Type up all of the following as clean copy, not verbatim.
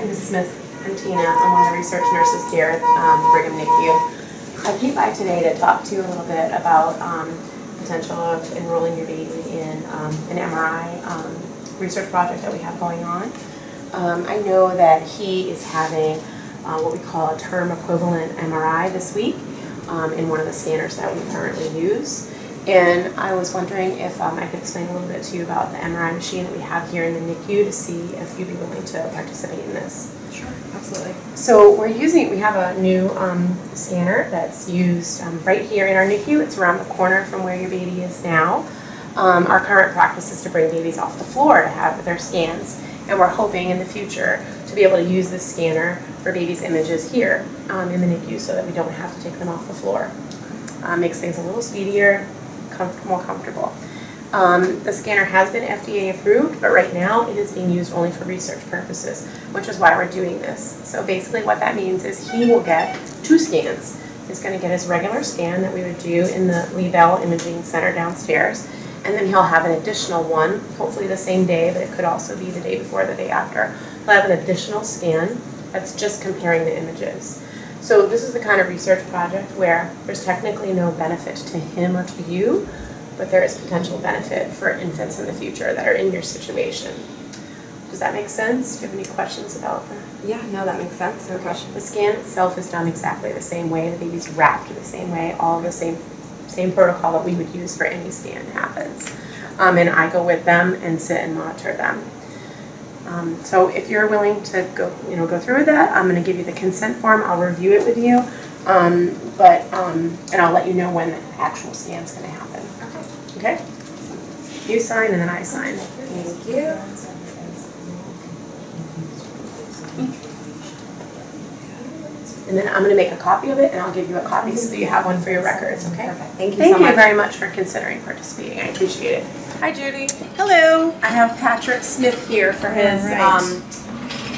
name is Smith and Tina. I'm one of the research nurses here at Brigham NICU. I came by today to talk to you a little bit about potential of enrolling your baby in an MRI research project that we have going on. I know that he is having what we call a term equivalent MRI this week in one of the scanners that we currently use. And I was wondering if I could explain a little bit to you about the MRI machine that we have here in the NICU to see if you'd be willing to participate in this. Sure, absolutely. So we have a new scanner that's used right here in our NICU. It's around the corner from where your baby is now. Our current practice is to bring babies off the floor to have their scans. And we're hoping in the future to be able to use this scanner for babies' images here in the NICU so that we don't have to take them off the floor. Makes things a little speedier, more comfortable. The scanner has been FDA approved, but right now it is being used only for research purposes, which is why we're doing this. So basically what that means is he will get 2 scans. He's going to get his regular scan that we would do in the Liebel Imaging Center downstairs, and then he'll have an additional one, hopefully the same day, but it could also be the day before, the day after. He'll have an additional scan that's just comparing the images. So this is the kind of research project where there's technically no benefit to him or to you, but there is potential benefit for infants in the future that are in your situation. Does that make sense? Do you have any questions about that? Yeah, no, that makes sense. No question. The scan itself is done exactly the same way. The baby's wrapped the same way. All the same protocol that we would use for any scan happens. And I go with them and sit and monitor them. So if you're willing to go through with that, I'm going to give you the consent form. I'll review it with you, and I'll let you know when the actual scan's going to happen. Okay? You sign and then I sign. Thank you. And then I'm going to make a copy of it, and I'll give you a copy so that you have one for your records. Okay? Perfect. Thank you Thank so you much. very much for considering participating. I appreciate it. Hi, Judy. Hello. I have Patrick Smith here for his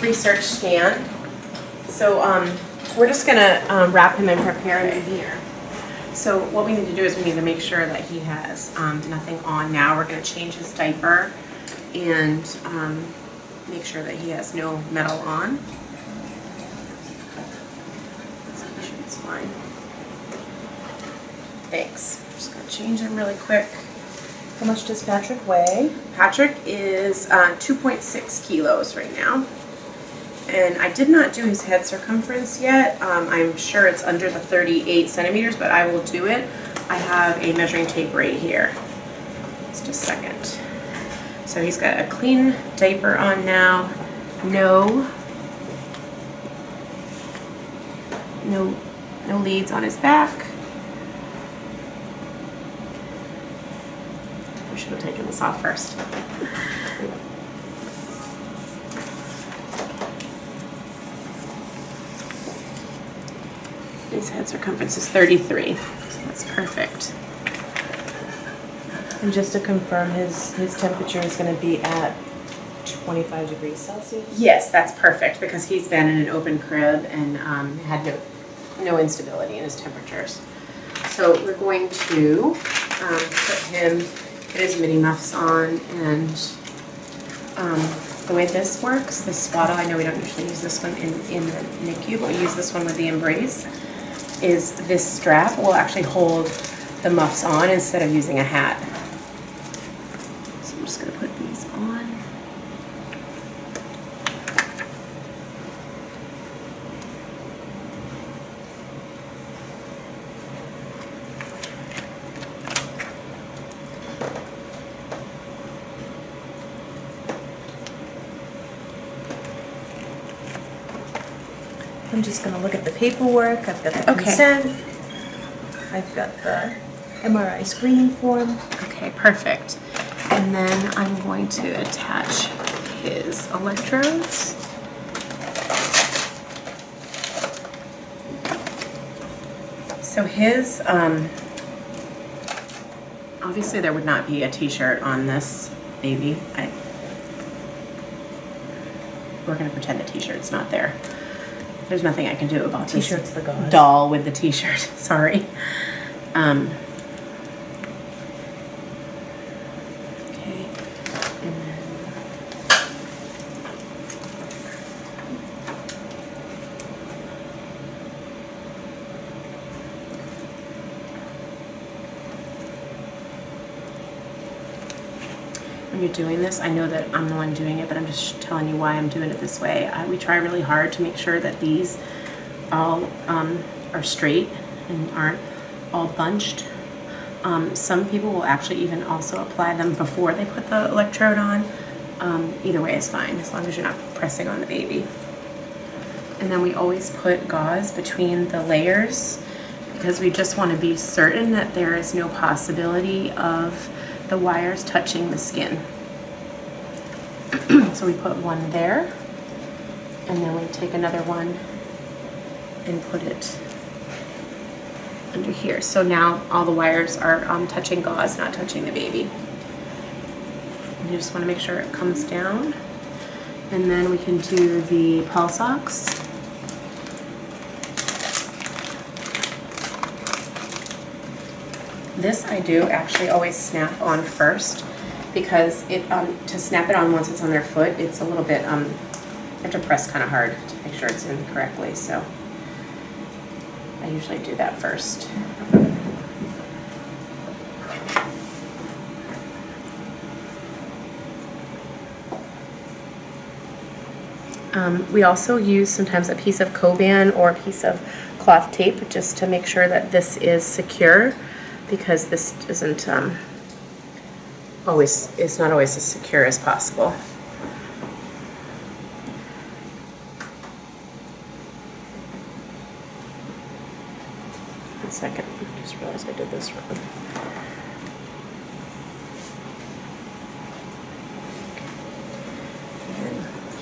research scan. So we're just going to wrap him and prepare him here. So what we need to do is we need to make sure that he has nothing on now. We're going to change his diaper and make sure that he has no metal on. So I'm sure it's fine. Thanks. I'm just going to change him really quick. How much does Patrick weigh? Patrick is 2.6 kilos right now. And I did not do his head circumference yet. I'm sure it's under the 38 centimeters, but I will do it. I have a measuring tape right here. Just a second. So he's got a clean diaper on now. No leads on his back. I should have taken this off first. His head circumference is 33, so that's perfect. And just to confirm, his temperature is going to be at 25 degrees Celsius? Yes, that's perfect because he's been in an open crib and had no instability in his temperatures. So we're going to put him, get his mini muffs on, and the way this works, this swaddle, I know we don't usually use this one in the NICU, but we use this one with the Embrace, is this strap will actually hold the muffs on instead of using a hat. So I'm just going to put these on. I'm just going to look at the paperwork. I've got the consent. I've got the MRI screening form. Okay, perfect. And then I'm going to attach his electrodes. So his, obviously there would not be a t-shirt on this baby. We're going to pretend the t-shirt's not there. There's nothing I can do about this T-shirt's the god. doll with the t-shirt. Sorry. Okay. And then you're doing this. I know that I'm the one doing it, but I'm just telling you why I'm doing it this way. We try really hard to make sure that these all are straight and aren't all bunched. Some people will actually even also apply them before they put the electrode on. Either way is fine, as long as you're not pressing on the baby. And then we always put gauze between the layers because we just want to be certain that there is no possibility of the wires touching the skin. So we put one there, and then we take another one and put it under here. So now all the wires are touching gauze, not touching the baby. And you just want to make sure it comes down. And then we can do the pulse ox. This I do actually always snap on first because it to snap it on once it's on their foot, it's a little bit, you have to press kind of hard to make sure it's in correctly. So I usually do that first. We also use sometimes a piece of Coban or a piece of cloth tape just to make sure that this is secure, because this isn't it's not always as secure as possible. One second, I just realized I did this wrong.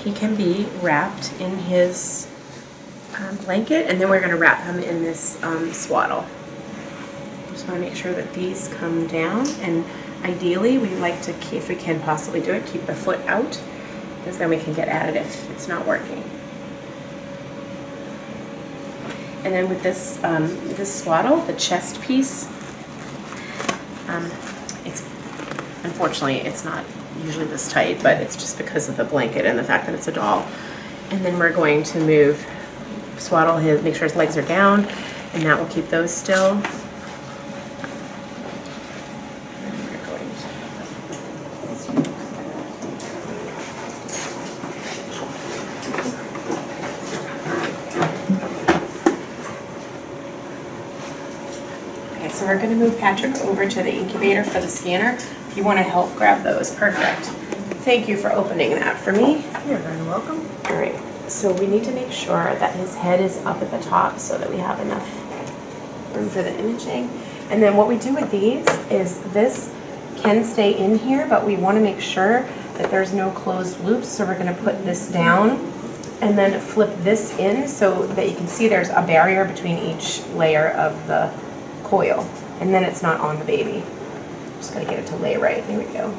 He can be wrapped in his blanket, and then we're going to wrap him in this swaddle. Just want to make sure that these come down, and ideally we like to, if we can possibly do it, keep the foot out, because then we can get at it if it's not working. And then with this this swaddle, the chest piece, unfortunately it's not usually this tight, but it's just because of the blanket and the fact that it's a doll. And then we're going to swaddle his, make sure his legs are down, and that will keep those still. Okay, so we're going to move Patrick over to the incubator for the scanner. If you want to help grab those, perfect. Thank you for opening that for me. You're very welcome. All right, so we need to make sure that his head is up at the top so that we have enough room for the imaging. And then what we do with these is this can stay in here, but we want to make sure that there's no closed loops. So we're going to put this down and then flip this in so that you can see there's a barrier between each layer of the coil. And then it's not on the baby. Just gotta get it to lay right. There we go.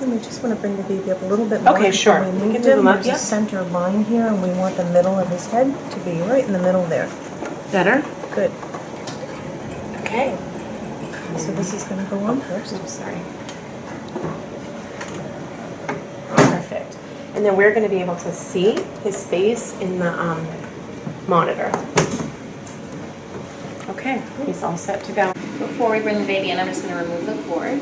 And we just want to bring the baby up a little bit more. Okay, sure. We We moved can move him. him up, There's yeah. a center line here, and we want the middle of his head to be right in the middle there. Better? Good. Okay. So this is going to go on first. I'm sorry. Perfect. And then we're going to be able to see his face in the monitor. Okay, he's all set to go. Before we bring the baby in, I'm just going to remove the cord.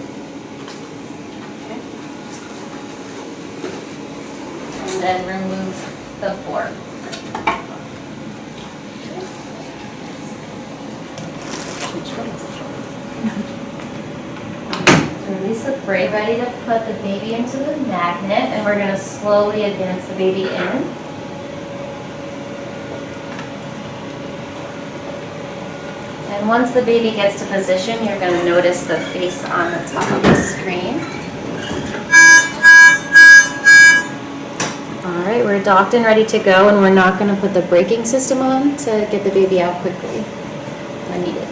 And then remove the fork. Release the brake, ready to put the baby into the magnet, and we're going to slowly advance the baby in. And once the baby gets to position, you're going to notice the face on the top of the screen. All right, we're docked and ready to go, and we're not going to put the braking system on to get the baby out quickly when needed.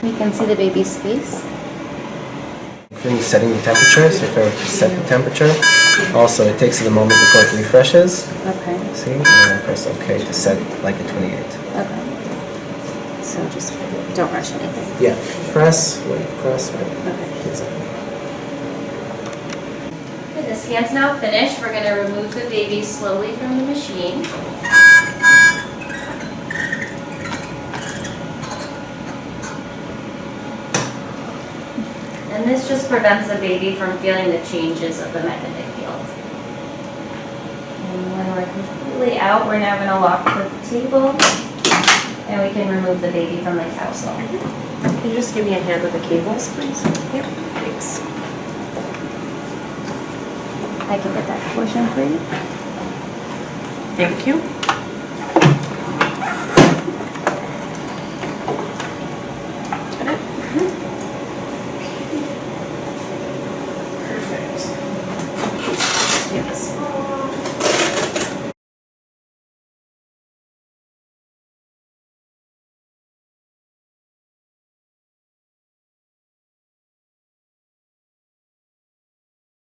You can see the baby's face. Setting the temperature, so if I were to set the temperature, also it takes it a moment before it refreshes. Okay. See, and then I press OK to set like a 28. Okay. So just don't rush anything. Yeah, press, wait, Okay. Exactly. Okay, the scan's now finished. We're going to remove the baby slowly from the machine. And And this just prevents the baby from feeling the changes of the magnetic field. And when we're completely out, we're now gonna lock the table and we can remove the baby from the capsule. Can you just give me a hand with the cables, please? Yep. Thanks. I can get that portion for you. Thank you.